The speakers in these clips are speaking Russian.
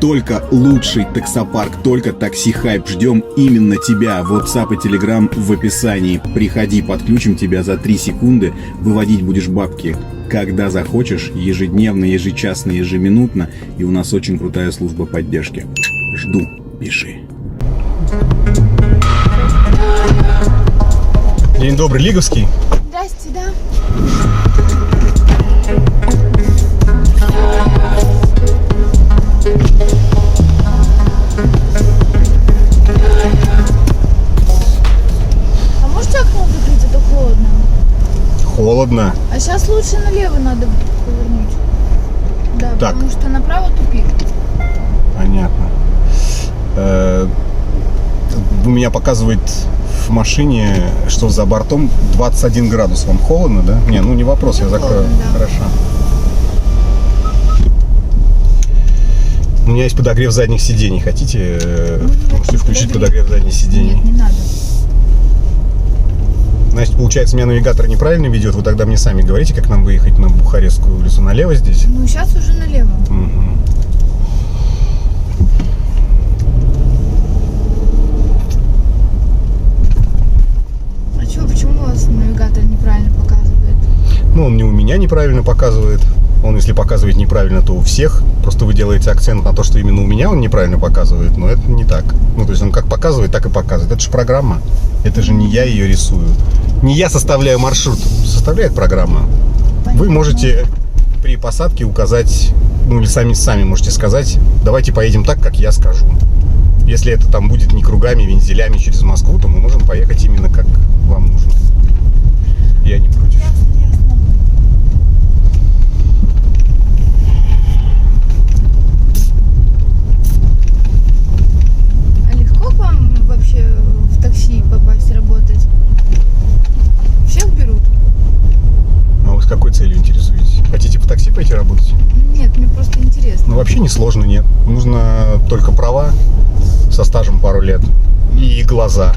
Только лучший таксопарк, только такси хайп. Ждем именно тебя. WhatsApp и Telegram в описании. Приходи, подключим тебя за 3 секунды. Выводить будешь бабки когда захочешь, ежедневно, ежечасно, ежеминутно. И у нас очень крутая служба поддержки. Жду, пиши. День добрый, Лиговский. Здрасте, да. А можете окно закрыть, это холодно. Холодно. А сейчас лучше налево надо повернуть. Да, Так. потому что направо тупик. Понятно. У меня показывает в машине, что за бортом 21 градус. Вам холодно, да? Не, ну не вопрос, я закрою. Холодно, да. Хорошо. У меня есть подогрев задних сидений. Хотите? Можете включить подогрев задних сидений. Нет, не надо. Значит, получается, меня навигатор неправильно ведет. Вы тогда мне сами говорите, как нам выехать на Бухарестскую улицу. Налево здесь? Ну, сейчас уже налево. Угу. А чё, почему у вас навигатор неправильно показывает? Ну, он не у меня неправильно показывает. Он, если показывает неправильно, то у всех. Просто вы делаете акцент на то, что именно у меня он неправильно показывает. Но это не так. Ну, то есть он как показывает, так и показывает. Это же программа. Это же не я ее рисую. Не я составляю маршрут. Составляет программа. Понятно. Вы можете при посадке указать, ну или сами можете сказать, давайте поедем так, как я скажу. Если это там будет не кругами, вензелями через Москву, то мы можем поехать именно как вам нужно. Я не против. Ясно, ясно. А легко к вам вообще в такси попасть работать? Всех берут? А вы с какой целью интересуетесь? Хотите по такси пойти работать? Нет, мне просто интересно. Ну, вообще не сложно, нет. Нужно только права со стажем пару лет и глаза.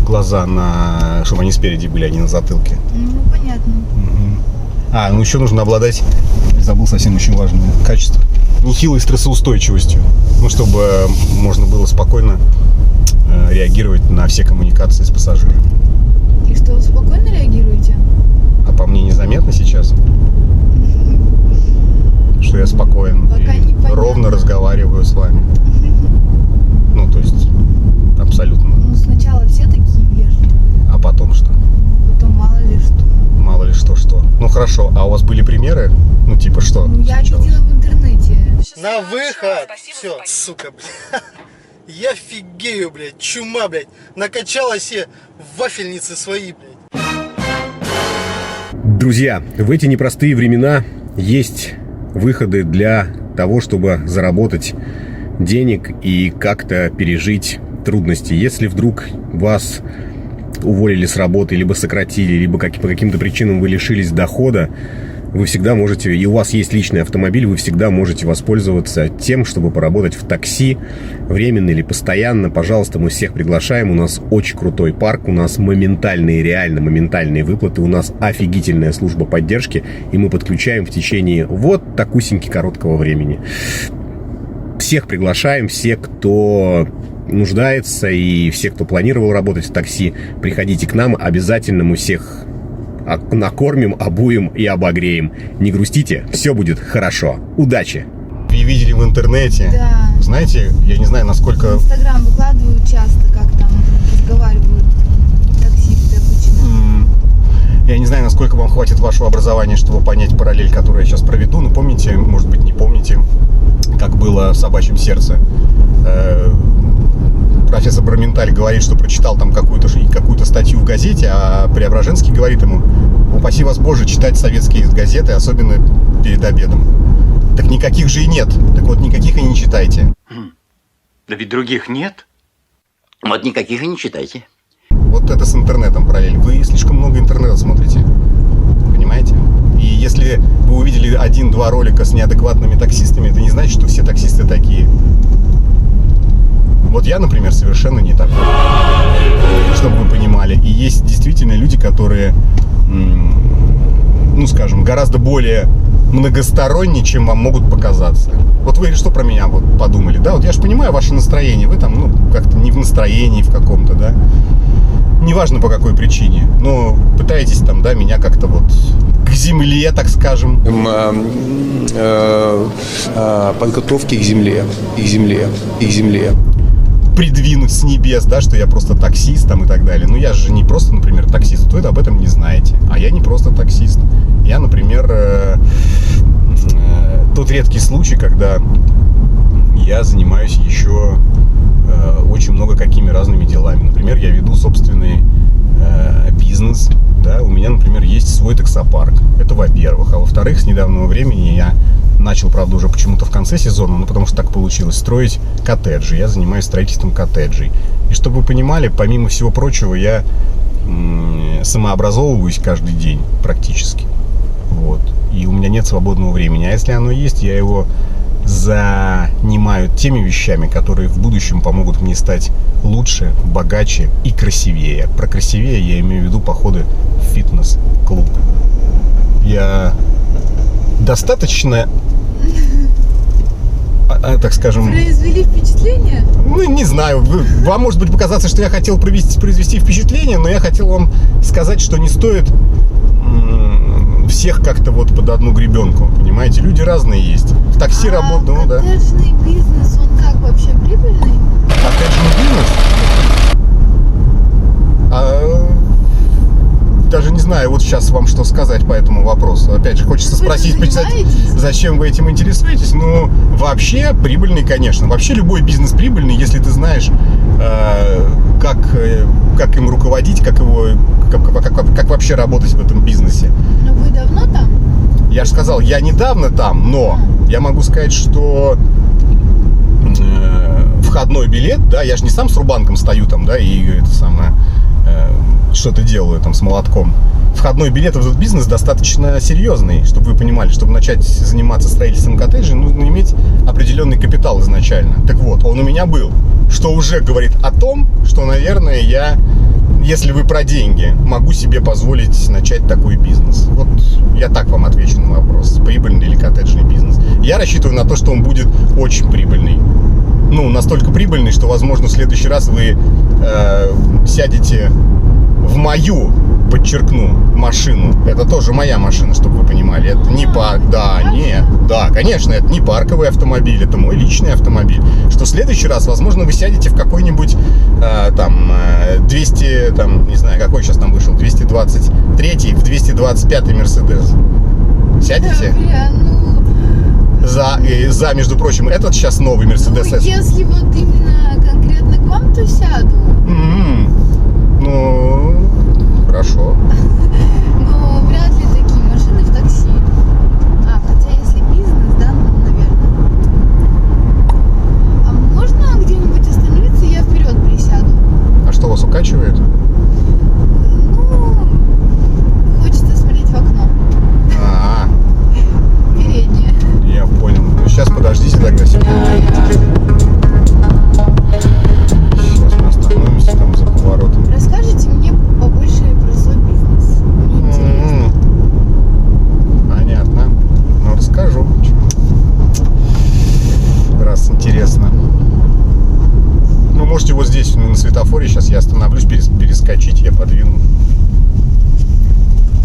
Глаза на... чтобы они спереди были, а не на затылке. Ну, понятно. А, ну еще нужно обладать, забыл совсем очень важное качество, нехилой стрессоустойчивостью. Ну, чтобы можно было спокойно реагировать на все коммуникации с пассажирами. И что, вы спокойно реагируете? А по мне незаметно сейчас, что я спокоен Пока и непонятно. ровно разговариваю с вами. Ну, то есть, абсолютно. Ну, сначала все такие вежливые, А потом что? потом мало ли что. Мало ли что. Ну, хорошо. А у вас были примеры? Ну, типа что? Ну, я случалось? видела в интернете. На выход! Все, сука, блядь. Я фигею, блядь, чума, блядь. Накачала себе вафельницы свои, блядь. Друзья, в эти непростые времена есть выходы для того, чтобы заработать денег и как-то пережить трудности. Если вдруг вас уволили с работы, либо сократили, либо по каким-то причинам вы лишились дохода, вы всегда можете, и у вас есть личный автомобиль, вы всегда можете воспользоваться тем, чтобы поработать в такси, временно или постоянно. Пожалуйста, мы всех приглашаем. У нас очень крутой парк, у нас реально моментальные выплаты, у нас офигительная служба поддержки, и мы подключаем в течение вот такусеньки короткого времени. Всех приглашаем, все, кто нуждается, и все, кто планировал работать в такси, приходите к нам, обязательно мы всех накормим, обуем и обогреем. Не грустите, все будет хорошо. Удачи! Вы видели в интернете. Да. Знаете, я не знаю, В насколько... Инстаграм выкладывают часто, как там разговаривают таксисты обычно. Я не знаю, насколько вам хватит вашего образования, чтобы понять параллель, которую я сейчас проведу. Но помните, может быть, не помните, как было в «Собачьем сердце». Профессор Браменталь говорит, что прочитал там какую-то статью в газете, а Преображенский говорит ему: упаси вас Боже читать советские газеты, особенно перед обедом. Так никаких же и нет. Так вот, никаких и не читайте. Да ведь других нет. Вот никаких и не читайте. Вот это с интернетом параллель. Вы слишком много интернета смотрите. Понимаете? И если вы увидели 1-2 ролика с неадекватными таксистами, это не значит, что все таксисты такие. Вот я, например, совершенно не такой, чтобы вы понимали. И есть действительно люди, которые, ну, скажем, гораздо более многосторонний, чем вам могут показаться. Вот вы что про меня вот подумали, да? Вот я же понимаю ваше настроение. Вы там, ну, как-то не в настроении в каком-то, да? Неважно по какой причине, но пытаетесь там, да, меня как-то вот к земле, так скажем. Подготовки к земле, Придвинуть с небес, да, что я просто таксист там и так далее. Ну, я же не просто, например, таксист, вы об этом не знаете. А я не просто таксист. Я, например, тот редкий случай, когда я занимаюсь еще очень много какими разными делами. Например, я веду собственный бизнес, да, у меня, например, есть свой таксопарк. Это во-первых. А во-вторых, с недавнего времени я начал, правда, уже почему-то в конце сезона, ну, потому что так получилось, строить коттеджи. Я занимаюсь строительством коттеджей. И чтобы вы понимали, помимо всего прочего, я самообразовываюсь каждый день практически. Вот. И у меня нет свободного времени. А если оно есть, я его занимаю теми вещами, которые в будущем помогут мне стать лучше, богаче и красивее. Про красивее я имею в виду походы в фитнес-клуб. Я достаточно, так скажем... Произвели впечатление? Ну, не знаю. Вам может быть показаться, что я хотел произвести впечатление, но я хотел вам сказать, что не стоит всех как-то вот под одну гребенку, понимаете? Люди разные есть. В такси работают, ну да. Коттеджный бизнес, он как вообще прибыльный? Коттеджный бизнес? Даже не знаю, вот сейчас вам что сказать по этому вопросу. Опять же, хочется спросить, зачем вы этим интересуетесь? Ну, вообще прибыльный, конечно. Вообще любой бизнес прибыльный, если ты знаешь, как им руководить, как вообще работать в этом бизнесе. Но вы давно там? Я же сказал, я недавно там, но я могу сказать, что входной билет, да, я же не сам с рубанком стою там, да, и это самое... что-то делаю там с молотком. Входной билет в этот бизнес достаточно серьезный, чтобы вы понимали, чтобы начать заниматься строительством коттеджей, нужно иметь определенный капитал изначально. Так вот, он у меня был, что уже говорит о том, что, наверное, я, если вы про деньги, могу себе позволить начать такой бизнес. Вот я так вам отвечу на вопрос, прибыльный или коттеджный бизнес. Я рассчитываю на то, что он будет очень прибыльный. Ну, настолько прибыльный, что, возможно, в следующий раз вы сядете в мою, подчеркну, машину. Это тоже моя машина, чтобы вы понимали. Это не парк, да, нет, да, конечно, это не парковый автомобиль, это мой личный автомобиль. Что в следующий раз, возможно, вы сядете в какой-нибудь 200, там, не знаю, какой сейчас там вышел, 223 в 225 Мерседес. Сядете? Да, За, между прочим, этот сейчас новый Мерседес. Ну, если вот именно конкретно к вам, то сяду. Ну, хорошо. Но вряд ли такие машины в такси. Хотя если бизнес, да, ну, наверное. А можно где-нибудь остановиться, я вперед присяду? А что, вас укачивает? Ну, хочется смотреть в окно. Переднее. Я понял. Ну, сейчас подождите тогда секунду. Сейчас мы остановимся там за поворотом. Расскажите мне побольше про свой бизнес. Мне интересно. Понятно. Ну, расскажу. Раз интересно. Ну, можете вот здесь, на светофоре, сейчас я остановлюсь, перескочить, я подвину.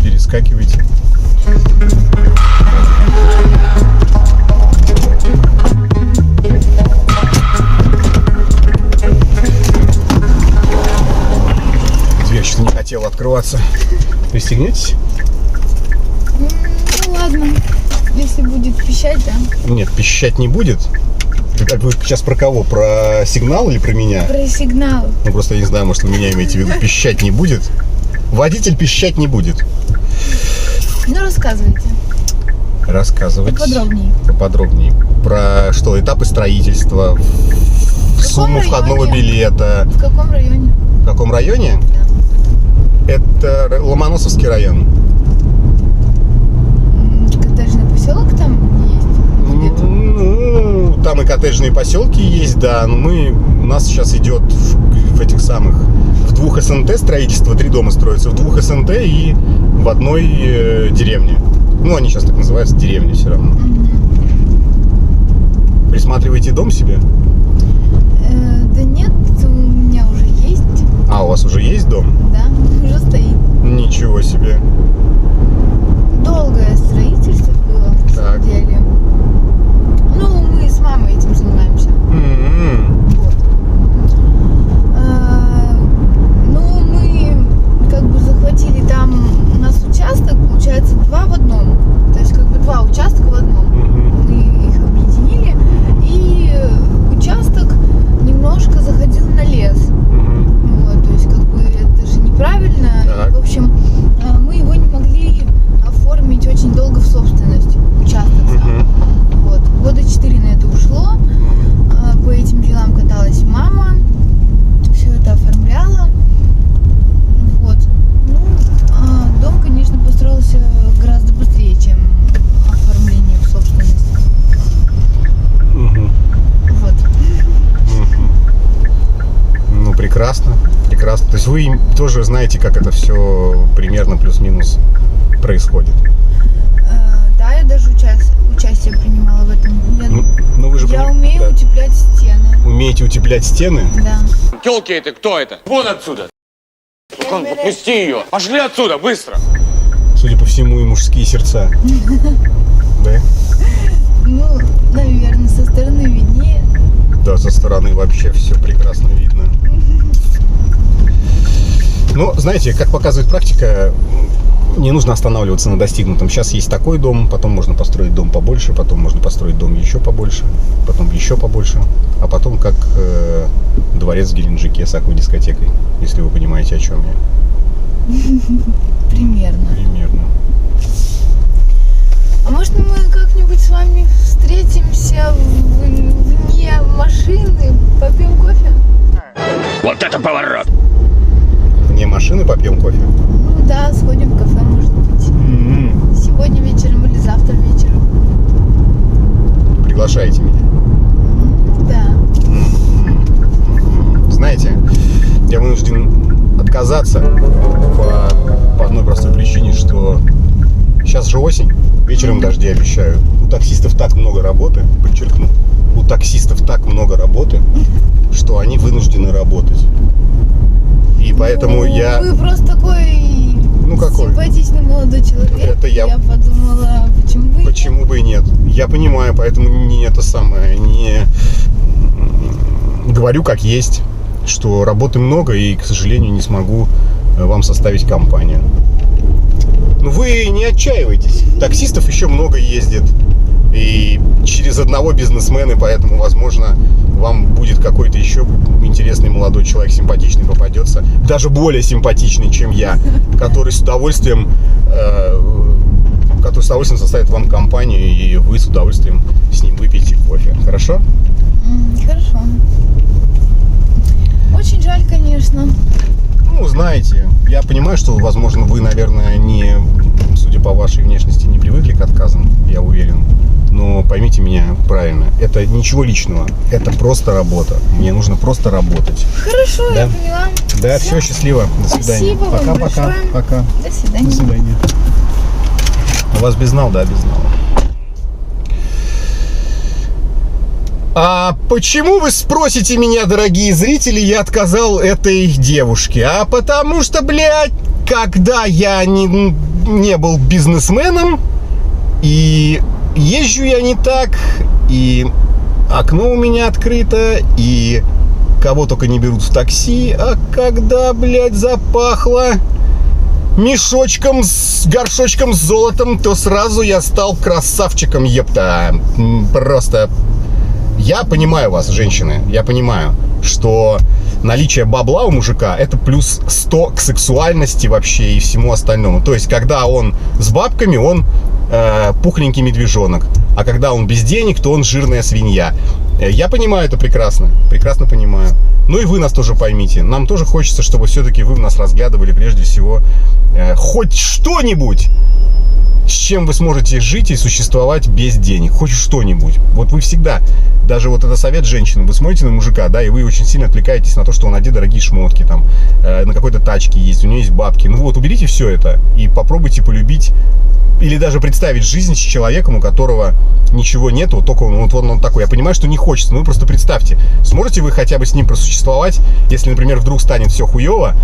Перескакивайте. Дверь что-то не хотела открываться. Пристегнетесь? Ну ладно, если будет пищать, да. Нет, пищать не будет. Вы сейчас про кого? Про сигнал или про меня? Про сигнал. Ну просто я не знаю, может вы меня имеете в виду. Пищать не будет? Водитель пищать не будет. Ну рассказывайте. Рассказывать. Поподробнее. Про что? Этапы строительства, сумму входного билета. В каком районе? В каком районе? Да. Это Ломоносовский район. Коттеджный поселок там есть? Ну, там и коттеджные поселки есть, да. Но у нас сейчас идет в этих самых, в 2 СНТ строительство, 3 дома строятся, в 2 СНТ и в одной деревне. Ну, они сейчас так называются, деревни все равно. Присматриваете дом себе? Да нет, у меня уже есть. А, у вас уже есть дом? Да, уже стоит. Ничего себе. Долгое строительство было, на самом деле. Ну, мы с мамой этим занимаемся. Вот. Ну, мы как бы захватили там, у нас участок, получается, 2 в одном. То есть, как бы 2 участка в одном. Мы их объединили. И участок немножко заходил на лес. Вот, то есть, как бы, это же неправильно. И, в общем, мы его не могли оформить очень долго в собственность, участок сам. Вот. Года 4 на это ушло. По этим делам каталась мама. Все это оформляла. Вот. Ну, дом, конечно, построился гораздо быстрее, чем оформление в собственность. Вот. Ну, прекрасно. Прекрасно. То есть вы тоже знаете, как это все примерно плюс-минус происходит? Да, я даже участие принимала в этом. Вы же Я умею утеплять стены. Умеете утеплять стены? Да. Тёлки это кто это? Вон отсюда! Отпусти ее! Пошли отсюда, быстро! Судя по всему, и мужские сердца. Да? Ну, наверное, со стороны виднее. Да, со стороны вообще все прекрасно видно. Но, знаете, как показывает практика, не нужно останавливаться на достигнутом. Сейчас есть такой дом, потом можно построить дом побольше, потом можно построить дом еще побольше, потом еще побольше, а потом как дворец в Геленджике с аквадискотекой, если вы понимаете, о чем я. Примерно. Примерно. А может, мы как-нибудь с вами встретимся вне машины, попьем кофе? Вот это поворот! Вне машины попьем кофе? Ну да, сходим в кафе, может быть. Сегодня вечером или завтра вечером. Приглашаете меня? Да. Знаете, я вынужден отказаться по одной простой причине, что сейчас же осень, вечером дожди обещают. У таксистов так много работы, подчеркну, у таксистов так много работы, что они вынуждены работать. И поэтому Вы просто такой симпатичный молодой человек. Это я подумала, почему бы и нет. Я понимаю, поэтому не говорю как есть, что работы много и, к сожалению, не смогу вам составить компанию. Но вы не отчаивайтесь. Таксистов еще много ездит. И через одного бизнесмена, поэтому, возможно, вам будет какой-то еще интересный молодой человек, симпатичный попадется. Даже более симпатичный, чем я, который с удовольствием составит вам компанию, и вы с удовольствием с ним выпьете кофе. Хорошо? Хорошо. Очень жаль, конечно. Ну, знаете, я понимаю, что, возможно, вы, наверное, судя по вашей внешности, не привыкли к отказам, я уверен. Но поймите меня правильно, это ничего личного, это просто работа. Мне нужно просто работать. Хорошо, да? Я поняла. Да, все, счастливо. До свидания. Спасибо вам большое. Пока. До свидания. До свидания. У вас безнал, да, безнал. А почему, вы спросите меня, дорогие зрители, я отказал этой девушке? А потому что, блядь, когда я не был бизнесменом, и езжу я не так, и окно у меня открыто, и кого только не берут в такси, а когда, блядь, запахло мешочком с горшочком с золотом, то сразу я стал красавчиком, епта. Просто... Я понимаю вас, женщины, я понимаю, что наличие бабла у мужика — это плюс 100 к сексуальности вообще и всему остальному. То есть, когда он с бабками, он пухленький медвежонок, а когда он без денег, то он жирная свинья. Я понимаю это прекрасно, прекрасно понимаю. Ну и вы нас тоже поймите. Нам тоже хочется, чтобы все-таки вы нас разглядывали прежде всего хоть что-нибудь, с чем вы сможете жить и существовать без денег, хоть что-нибудь. Вот вы всегда, даже вот это совет женщины, вы смотрите на мужика, да, и вы очень сильно отвлекаетесь на то, что он одет дорогие шмотки, там, на какой-то тачке есть, у него есть бабки. Ну вот, уберите все это и попробуйте полюбить или даже представить жизнь с человеком, у которого ничего нет, вот только вот он такой. Я понимаю, что не хочется, но вы просто представьте, сможете вы хотя бы с ним просуществовать, если, например, вдруг станет все хуево,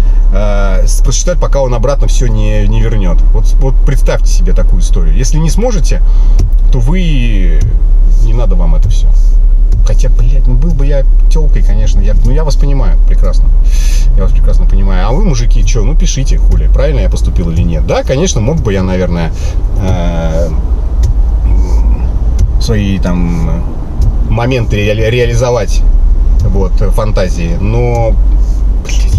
просчитать, пока он обратно все не вернет. Вот представьте себе такую историю. Если не сможете, то вы... Не надо вам это все. Хотя, блядь, ну был бы я телкой, конечно, я вас понимаю прекрасно. Я вас прекрасно понимаю. А вы, мужики, что, ну пишите, хули, правильно я поступил или нет. Да, конечно, мог бы я, наверное, свои там моменты реализовать, вот, фантазии. Но, блядь,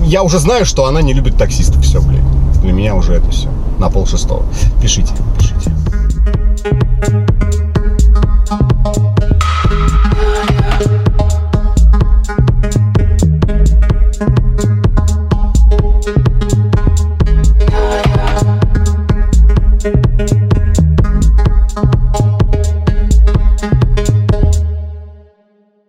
я уже знаю, что она не любит таксистов. Все, блядь. Для меня уже это все. На 5:30. Пишите.